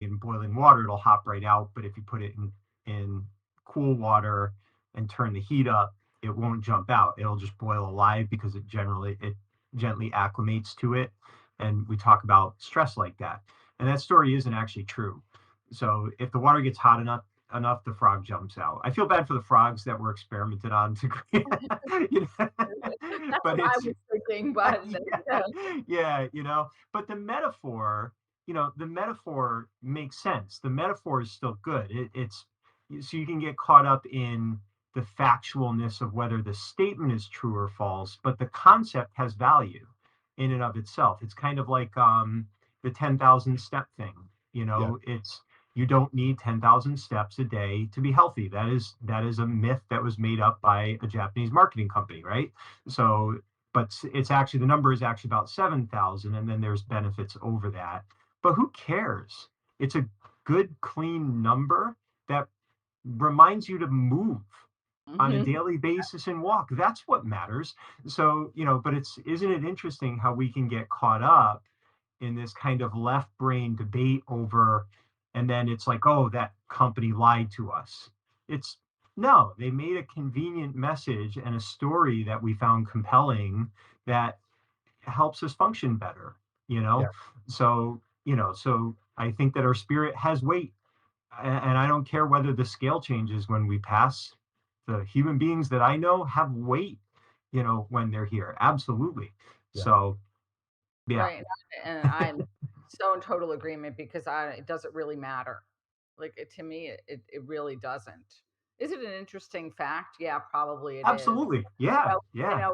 in boiling water, it'll hop right out. But if you put it in cool water and turn the heat up, it won't jump out. It'll just boil alive because it gently acclimates to it. And we talk about stress like that. And that story isn't actually true. So if the water gets hot enough, the frog jumps out. I feel bad for the frogs that were experimented on to create, you know, That's but what I it's was thinking, but yeah, yeah, but the metaphor makes sense. The metaphor is still good. It's so you can get caught up in the factualness of whether the statement is true or false, but the concept has value in and of itself. It's kind of like the 10,000 step thing. Yeah. It's you don't need 10,000 steps a day to be healthy. That is a myth that was made up by a Japanese marketing company, right? So but it's actually the number is actually about 7,000, and then there's benefits over that. But who cares? It's a good, clean number that reminds you to move on a Mhm. daily basis and walk. That's what matters. So, but isn't it interesting how we can get caught up in this kind of left brain debate over, and then it's like, oh, that company lied to us. It's no, they made a convenient message and a story that we found compelling that helps us function better, you Yeah. know? So I think that our spirit has weight. And I don't care whether the scale changes when we pass. The human beings that I know have weight, when they're here. Absolutely. Yeah. So, yeah, Right, and I'm so in total agreement because it doesn't really matter. Like, to me, it really doesn't. Is it an interesting fact? Yeah, probably it is. absolutely. Yeah, Well, yeah,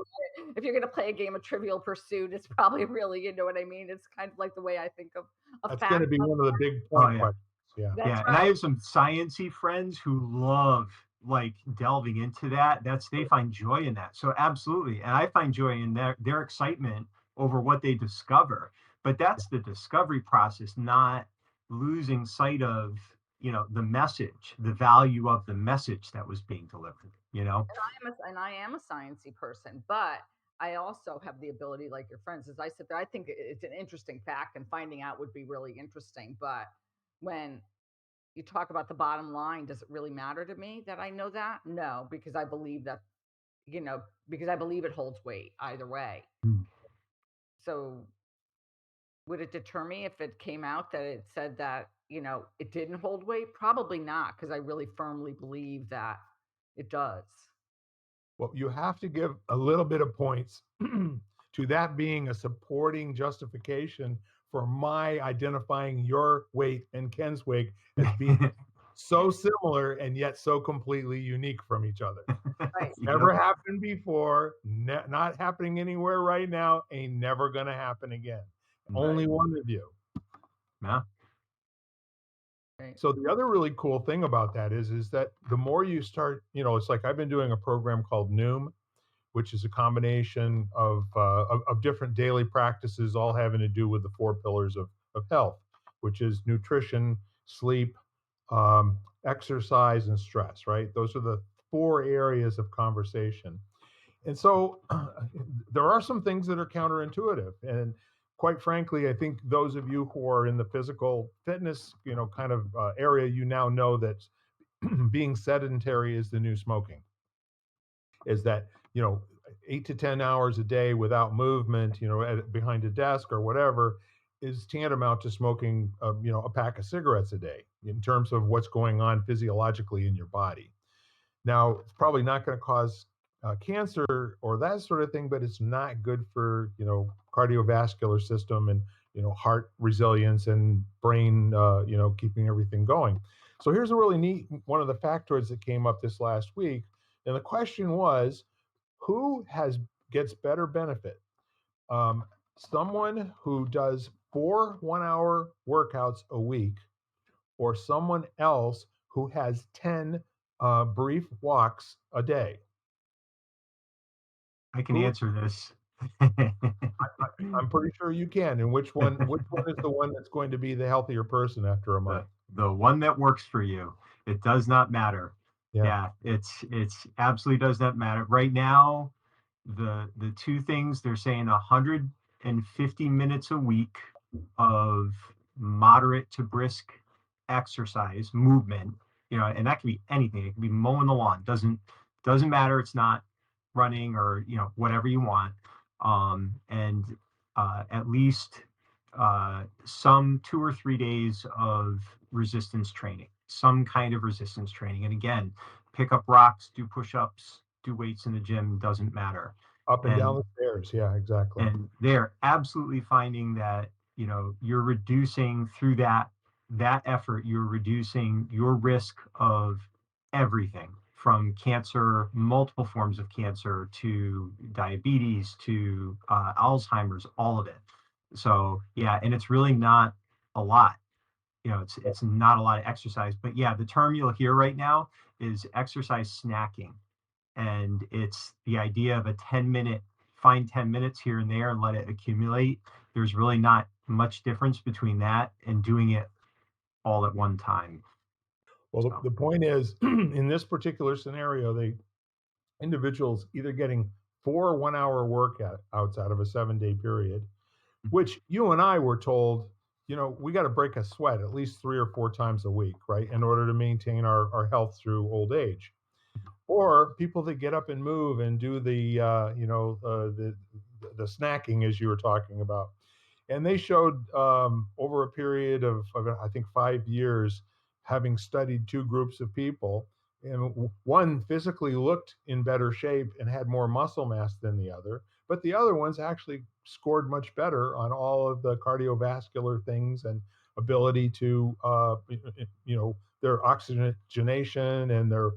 if you're gonna play a game of Trivial Pursuit, it's probably really, you know what I mean? It's kind of like the way I think of That's going to facts. be one of the big oh, point yeah. questions. Yeah. That's Yeah, and I right. have some sciency friends who love like delving into that. They find joy in that. So absolutely, and I find joy in their excitement over what they discover. But that's the discovery process, not losing sight of the message, the value of the message that was being delivered. I am a sciencey person, but I also have the ability, like your friends, as I said, I think it's an interesting fact, and finding out would be really interesting. But when you talk about the bottom line, does it really matter to me that I know that? No, because I believe that, because I believe it holds weight either way. Mm. So would it deter me if it came out that it said that, it didn't hold weight? Probably not, because I really firmly believe that it does. Well, you have to give a little bit of points to that being a supporting justification for my identifying your weight and Ken's weight as being so similar and yet so completely unique from each other. Right. Yep. Never happened before, not happening anywhere right now, ain't never going to happen again. Right. Only one of you. Yeah. Right. So the other really cool thing about that is that the more you start, it's like I've been doing a program called Noom, which is a combination of different daily practices, all having to do with the four pillars of health, which is nutrition, sleep, exercise, and stress. Right? Those are the four areas of conversation. And so there are some things that are counterintuitive. And quite frankly, I think those of you who are in the physical fitness, kind of area, you now know that being sedentary is the new smoking. Is that, 8 to 10 hours a day without movement, behind a desk or whatever, is tantamount to smoking, a pack of cigarettes a day in terms of what's going on physiologically in your body. Now, it's probably not going to cause cancer or that sort of thing, but it's not good for cardiovascular system and heart resilience and brain, keeping everything going. So here's a really neat one of the factoids that came up this last week, and the question was, who has gets better benefit? Um, Someone who does 4 1-hour workouts a week, or someone else who has 10 brief walks a day. I can Who answer this. I'm pretty sure you can. And which one is the one that's going to be the healthier person after a the month? the one that works for you. It does not matter. Yeah. Yeah, it's absolutely does not matter. Right now, the two things they're saying 150 minutes a week of moderate to brisk exercise, movement, and that can be anything. It can be mowing the lawn. Doesn't matter. It's not running or, whatever you want. And at least some 2 or 3 days of resistance training, some kind of resistance training. And again, pick up rocks, do push-ups, do weights in the gym, doesn't matter. Up and down the stairs. Yeah, exactly. And they're absolutely finding that, you're reducing through that effort, you're reducing your risk of everything from cancer, multiple forms of cancer, to diabetes, to Alzheimer's, all of it. So yeah, and it's really not a lot. It's not a lot of exercise, but yeah, the term you'll hear right now is exercise snacking. And it's the idea of a 10-minute, find 10 minutes here and there and let it accumulate. There's really not much difference between that and doing it all at one time. Well, the point is, in this particular scenario, individuals either getting 4 1-hour workouts out of a 7-day period, which you and I were told, we got to break a sweat at least 3 or 4 times a week, right, in order to maintain our health through old age. Or people that get up and move and do the snacking, as you were talking about. And they showed, over a period of I think 5 years, having studied 2 groups of people, and one physically looked in better shape and had more muscle mass than the other, but the other ones actually scored much better on all of the cardiovascular things and ability to, their oxygenation and their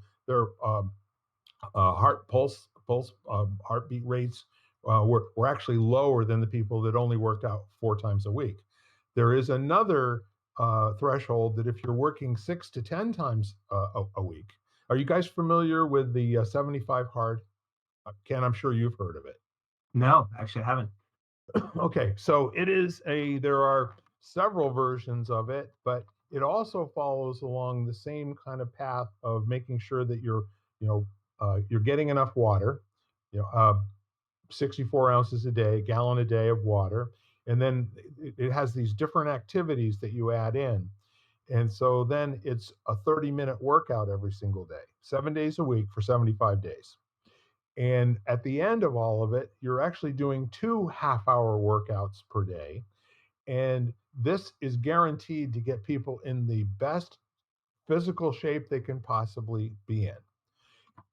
heartbeat rates were actually lower than the people that only worked out 4 times a week. There is another threshold that if you're working 6 to 10 times a week. Are you guys familiar with the 75 hard? Ken, I'm sure you've heard of it. No, actually I haven't. Okay, so there are several versions of it, but it also follows along the same kind of path of making sure that you're getting enough water, 64 ounces a day, gallon a day of water. And then it has these different activities that you add in. And so then it's a 30-minute workout every single day, 7 days a week for 75 days. And at the end of all of it, you're actually doing 2 half-hour workouts per day. And this is guaranteed to get people in the best physical shape they can possibly be in.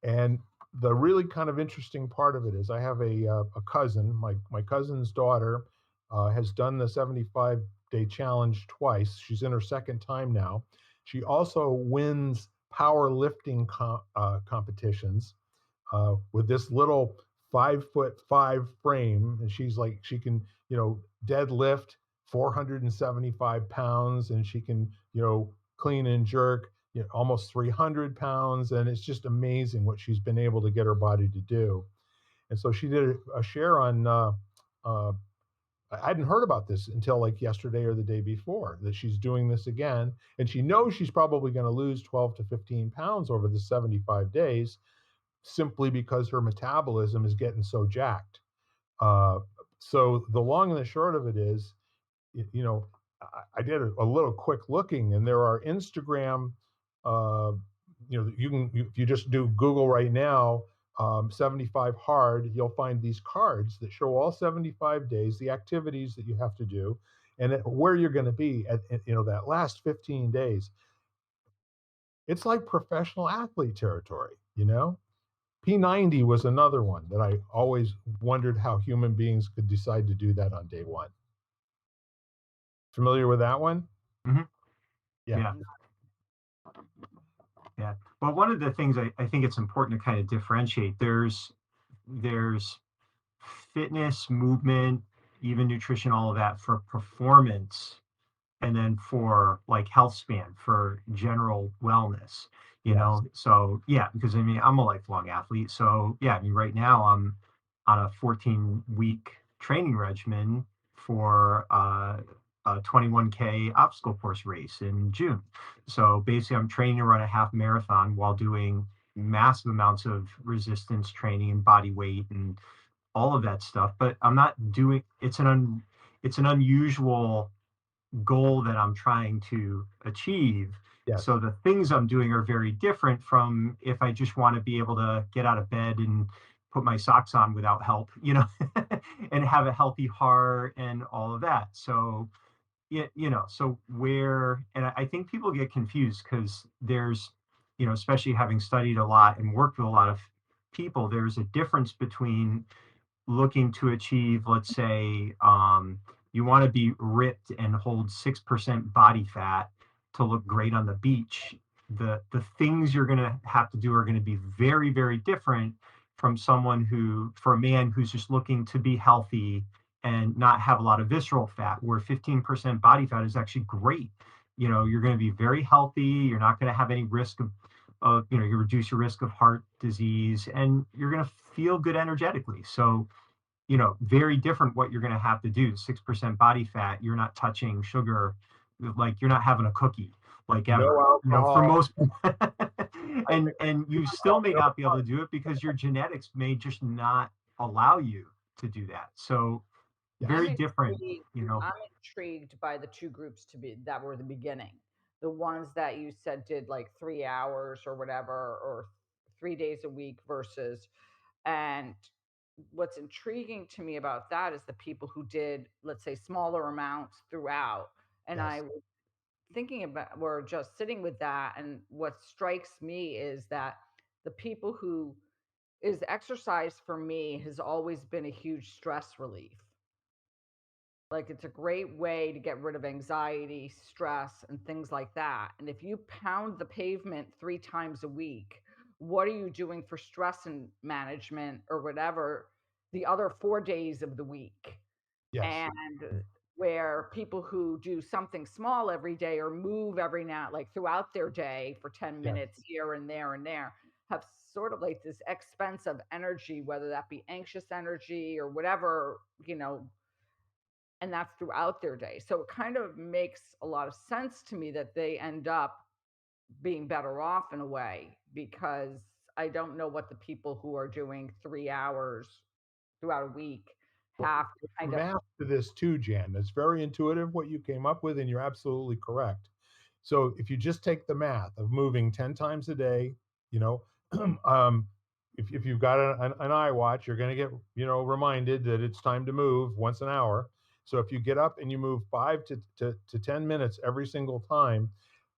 And the really kind of interesting part of it is I have a cousin, my cousin's daughter has done the 75-day challenge twice. She's in her second time now. She also wins powerlifting competitions with this little 5'5" frame. And she can, deadlift 475 pounds, and she can, clean and jerk almost 300 pounds. And it's just amazing what she's been able to get her body to do. And so she did a share on, I hadn't heard about this until like yesterday or the day before, that she's doing this again. And she knows she's probably going to lose 12 to 15 pounds over the 75 days, simply because her metabolism is getting so jacked. So the long and the short of it is, I did a little quick looking, and there are Instagram, if you just do Google right now, 75 hard, you'll find these cards that show all 75 days, the activities that you have to do, and where you're going to be at that last 15 days. It's like professional athlete territory, P90 was another one that I always wondered how human beings could decide to do that on day one. Familiar with that one? Mm-hmm. Yeah. Well, one of the things I think it's important to kind of differentiate, there's fitness, movement, even nutrition, all of that for performance, and then for like health span, for general wellness, So yeah, because I'm a lifelong athlete. So yeah, right now I'm on a 14-week training regimen for a 21K obstacle course race in June. So basically I'm training to run a half marathon while doing massive amounts of resistance training and body weight and all of that stuff. But I'm not doing, it's an unusual goal that I'm trying to achieve. Yes. So the things I'm doing are very different from if I just want to be able to get out of bed and put my socks on without help, and have a healthy heart and all of that. So, yeah, so and I think people get confused because there's, especially having studied a lot and worked with a lot of people, there's a difference between looking to achieve, let's say, you want to be ripped and hold 6% body fat to look great on the beach. The things you're going to have to do are going to be very, very different from for a man who's just looking to be healthy and not have a lot of visceral fat, where 15% body fat is actually great. You're going to be very healthy. You're not going to have any risk you reduce your risk of heart disease, and you're going to feel good energetically. So, very different what you're going to have to do. 6% body fat, you're not touching sugar, like you're not having a cookie, like No ever, for alcohol. most people. I and think and you still may not be able to do it because your genetics may just not allow you to do that. So yes. very different, I'm intrigued by the two groups that were the beginning. The ones that you said did like 3 hours or whatever, or 3 days a week versus, and what's intriguing to me about that is the people who did, let's say, smaller amounts throughout. And I Yes. was thinking about, we're just sitting with that. And what strikes me is that the people who is exercise for me has always been a huge stress relief. Like, it's a great way to get rid of anxiety, stress, and things like that. And if you pound the pavement 3 times a week, what are you doing for stress and management or whatever the other 4 days of the week? Yes. And where people who do something small every day or move every now, like throughout their day for 10 Yes. minutes here and there, have sort of like this expense of energy, whether that be anxious energy or whatever, and that's throughout their day. So it kind of makes a lot of sense to me that they end up being better off in a way, because I don't know what the people who are doing 3 hours throughout a week Well, have to kind of. math to this too, Jan. It's very intuitive what you came up with, and you're absolutely correct. So if you just take the math of moving 10 times a day, you know, um, if you've got an iWatch, you're going to get, reminded that it's time to move once an hour. So if you get up and you move 5 to 10 minutes every single time,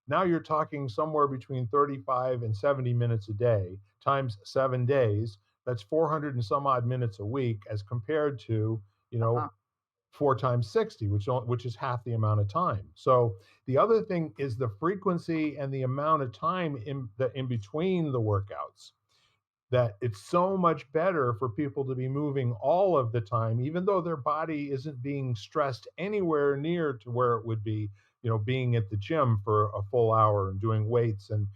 now you're talking somewhere between 35 and 70 minutes a day times 7 days. That's 400 and some odd minutes a week, as compared to, you know, Uh-huh. 4 times 60, which is half the amount of time. So the other thing is the frequency and the amount of time in between the workouts, that it's so much better for people to be moving all of the time, even though their body isn't being stressed anywhere near to where it would be, being at the gym for a full hour and doing weights and,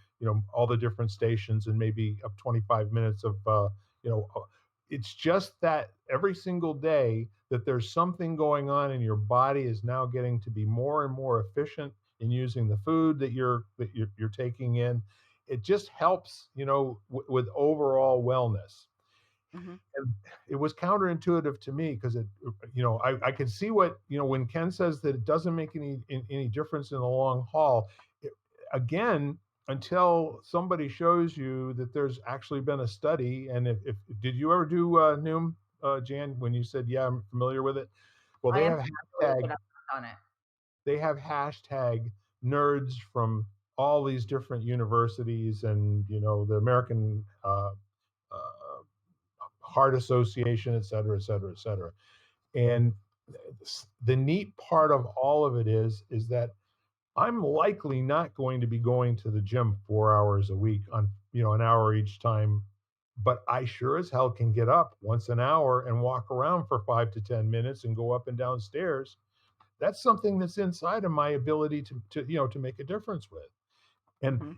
all the different stations and maybe up 25 minutes of, you know, uh, it's just that every single day that there's something going on and your body is now getting to be more and more efficient in using the food that you're taking in. It just helps, with overall wellness. Hmm. And it was counterintuitive to me because I could see what, when Ken says that it doesn't make any difference in the long haul. It, again, until somebody shows you that there's actually been a study. And if did you ever do Noom, Jan, when you said, yeah, I'm familiar with it? Well, I they am have familiar, hashtag but I've not done it. they have hashtag nerds from all these different universities and, the American uh, Heart Association, et cetera, et cetera, et cetera. And the neat part of all of it is that I'm likely not going to be going to the gym 4 hours a week on, an hour each time, but I sure as hell can get up once an hour and walk around for 5 to 10 minutes and go up and down stairs. That's something that's inside of my ability to make a difference with. And Hmm.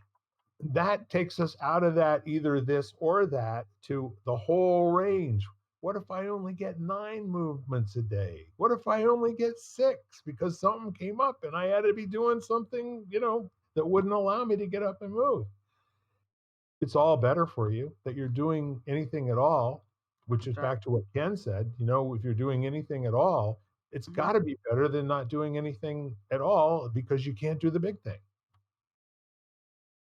that takes us out of that either this or that to the whole range. What if I only get 9 movements a day? What if I only get 6 because something came up and I had to be doing something, that wouldn't allow me to get up and move? It's all better for you that you're doing anything at all, which is That's right. back to what Ken said. If you're doing anything at all, It's Mhm. got to be better than not doing anything at all because you can't do the big thing.